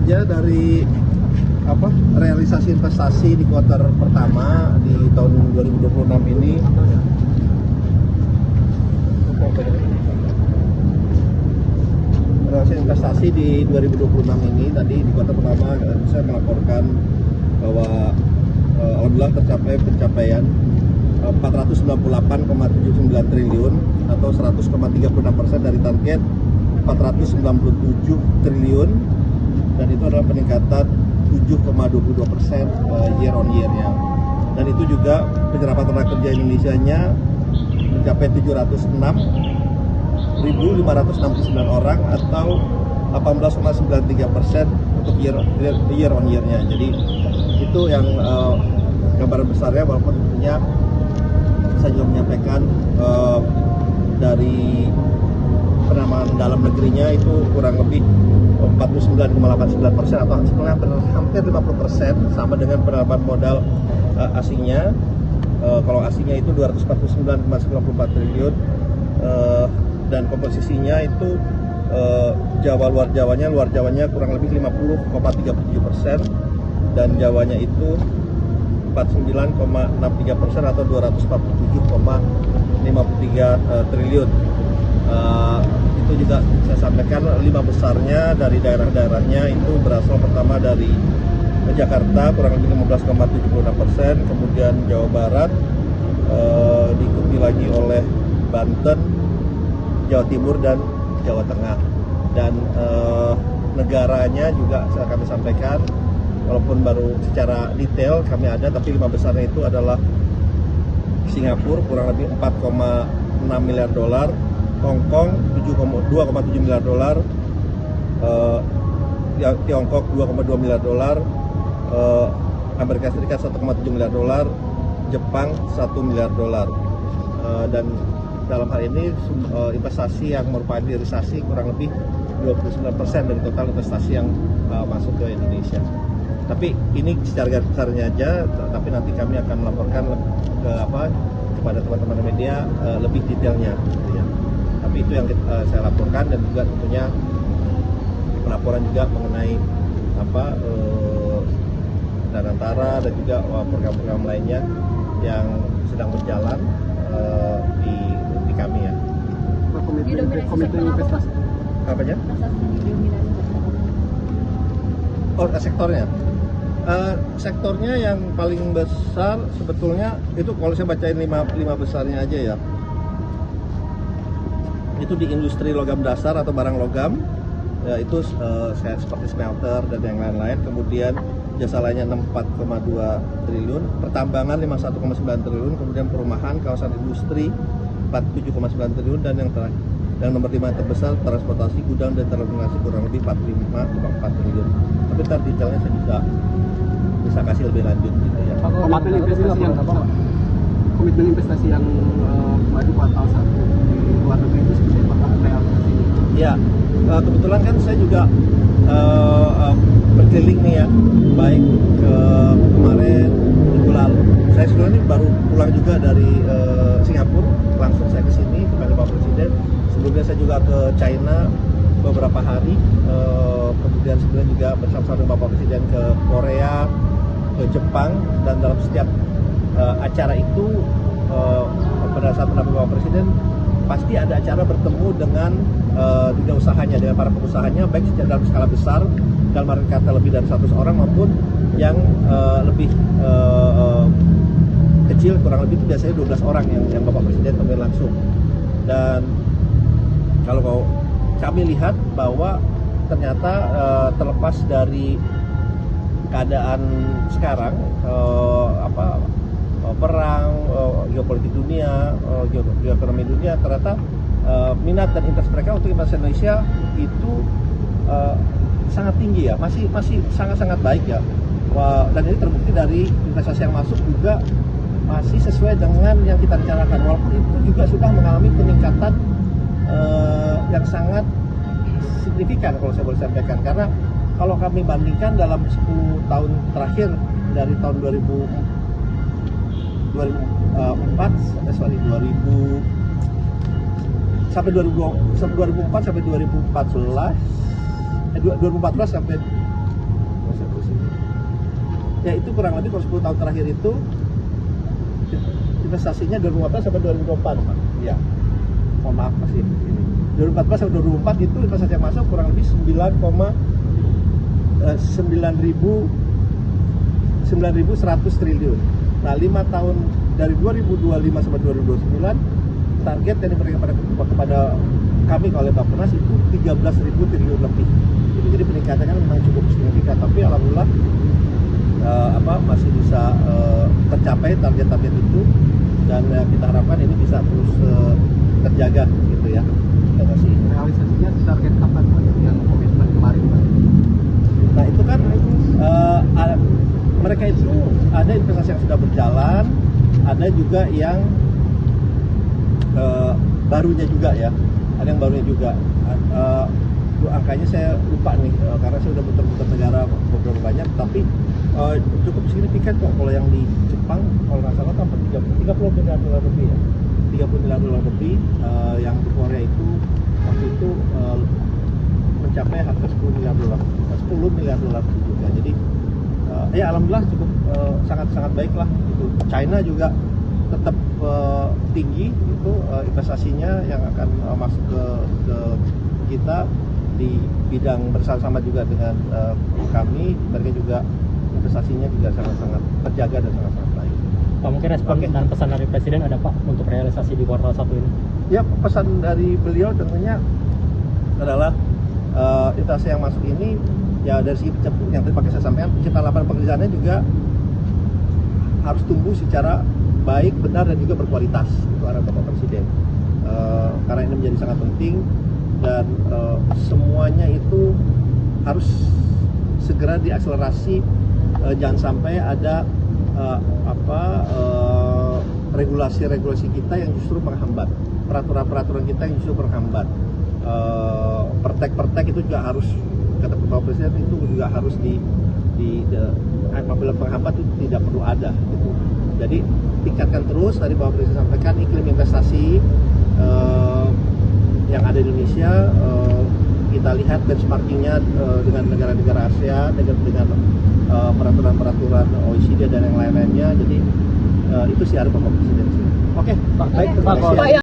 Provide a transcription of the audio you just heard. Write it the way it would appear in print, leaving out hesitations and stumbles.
aja dari realisasi investasi di kuartal pertama di tahun 2026 ini. Realisasi investasi di 2026 ini tadi di kuartal pertama saya melaporkan bahwa alhamdulillah tercapai pencapaian 498,79 triliun atau 100,36% dari target 497 triliun, dan itu adalah peningkatan 7,22% year on year-nya. Dan itu juga penyerapan tenaga kerja Indonesia-nya mencapai 706.569 orang atau 18,93% untuk year on year-nya. Jadi itu yang gambaran besarnya, walaupun tentunya saya juga menyampaikan dari penanaman dalam negerinya itu kurang lebih 49,89% atau hampir 50% sama dengan penanaman modal asingnya. Kalau asingnya itu 249,94 triliun dan komposisinya itu luar Jawanya kurang lebih 50,37% dan Jawanya itu 49,63% atau 247,53 triliun. Itu juga saya sampaikan 5 besarnya dari daerah-daerahnya itu berasal pertama dari Jakarta kurang lebih 15,76%, kemudian Jawa Barat, diikuti lagi oleh Banten, Jawa Timur dan Jawa Tengah. Dan negaranya juga kami sampaikan, walaupun baru secara detail kami ada, tapi 5 besarnya itu adalah Singapura kurang lebih 4,6 miliar dolar, Hong Kong 2,7 miliar dolar, Tiongkok 2,2 miliar dolar, Amerika Serikat 1,7 miliar dolar, Jepang 1 miliar dolar. Dan dalam hal ini investasi yang merupakan hilirisasi kurang lebih 29% dari total investasi yang masuk ke Indonesia. Tapi ini secara garis besarnya aja, tapi nanti kami akan melaporkan kepada teman-teman media lebih detailnya gitu ya. Tapi itu yang saya laporkan, dan juga tentunya pelaporan juga mengenai Danantara dan juga program-program lainnya yang sedang berjalan di kami ya. Komitmen investasi. Apanya? Oh, sektornya. Sektornya yang paling besar sebetulnya itu kalau saya bacain 5 besarnya aja ya. Itu di industri logam dasar atau barang logam, ya itu seperti smelter dan yang lain-lain. Kemudian jasa lainnya 64,2 triliun, pertambangan 51,9 triliun, kemudian perumahan, kawasan industri 47,9 triliun, dan yang terakhir, yang nomor 5 terbesar transportasi, gudang dan telekomunikasi kurang lebih 45,4 triliun. Tapi ntar detailnya saya bisa kasih lebih lanjut gitu ya. Komitmen investasi yang maju kuartal 1 di luar negeri itu seperti apa realisasinya? Ya, kebetulan kan saya juga berkeliling nih ya, baik ke kemarin minggu lalu. Saya sebenarnya baru pulang juga dari Singapura, langsung saya ke sini kepada Bapak Presiden. Sebelumnya saya juga ke China beberapa hari, kemudian sebelumnya juga bersama-sama dengan Bapak Presiden ke Korea, ke Jepang, dan dalam setiap acara itu pada saat menampilkan Bapak Presiden pasti ada acara bertemu dengan dunia usahanya, dengan para pengusahanya, baik secara dalam skala besar, dalam arti kata lebih dari 100 orang, maupun yang lebih kecil, kurang lebih itu biasanya 12 orang yang Bapak Presiden temui langsung. Dan kalau kami lihat bahwa ternyata terlepas dari keadaan sekarang, perang, geopolitik dunia, geoekonomi dunia, ternyata minat dan interest mereka untuk investasi Indonesia itu sangat tinggi ya, masih sangat baik ya. Dan ini terbukti dari investasi yang masuk juga masih sesuai dengan yang kita rencanakan, walaupun itu juga sudah mengalami peningkatan yang sangat signifikan kalau saya boleh sampaikan. Karena kalau kami bandingkan dalam 10 tahun terakhir dari tahun 2004 sampai 2014 sampai Ya itu kurang lebih kalau 10 tahun terakhir itu investasinya 2014 sampai 2024 Pak. Ya. Mohon maaf masih ini. 2014 sampai 2024 itu investasi yang masuk kurang lebih 9.100 triliun. Nah, 5 tahun dari 2025 sampai 2029 target yang diberikan kepada kami oleh Bappenas itu 13.000 triliun lebih. Jadi peningkatannya kan memang cukup signifikan, tapi alhamdulillah masih bisa tercapai target-target itu, dan kita harapkan ini bisa terus terjaga gitu ya. Terima kasih. Realisasinya target kapan Pak yang komitmen kemarin Pak? Nah itu kan mereka itu ada investasi yang sudah berjalan, ada juga yang barunya juga ya, ada yang barunya juga. Angkanya saya lupa nih karena saya udah muter-muter negara beberapa banyak, tapi cukup signifikan kok. Kalau yang di Jepang kalau nggak salah tambah 30 miliar dolar lebih ya, 30 miliar dolar lebih. Yang di Korea itu waktu itu mencapai harga 10 miliar dolar juga. Jadi ya alhamdulillah cukup sangat baik lah gitu. China juga tetap tinggi itu investasinya yang akan masuk ke kita di bidang bersama-sama juga dengan kami. Mereka juga investasinya juga sangat terjaga dan sangat baik. Pak, mungkin respon dan pesan dari Presiden ada Pak untuk realisasi di kuartal 1 ini? Ya, pesan dari beliau tentunya adalah investasi yang masuk ini ya dari segi yang tadi pakai saya sampaikan, penciptaan lapangan pekerjaannya juga harus tumbuh secara baik, benar, dan juga berkualitas. Itu arahan Bapak Presiden. Karena ini menjadi sangat penting, dan semuanya itu harus segera diakselerasi. Jangan sampai ada regulasi-regulasi kita yang justru menghambat, peraturan-peraturan kita yang justru menghambat. Pertek itu juga harus, kata Bapak Presiden, itu juga harus apabila penghambat itu tidak perlu ada gitu. Jadi tingkatkan terus, tadi Bapak Presiden sampaikan iklim investasi yang ada di Indonesia. Kita lihat benchmarkingnya dengan negara-negara ASEAN, dengan peraturan-peraturan OECD dan yang lain-lainnya. Jadi itu sih ada Bapak Presiden. Oke, Pak, baik, Pak.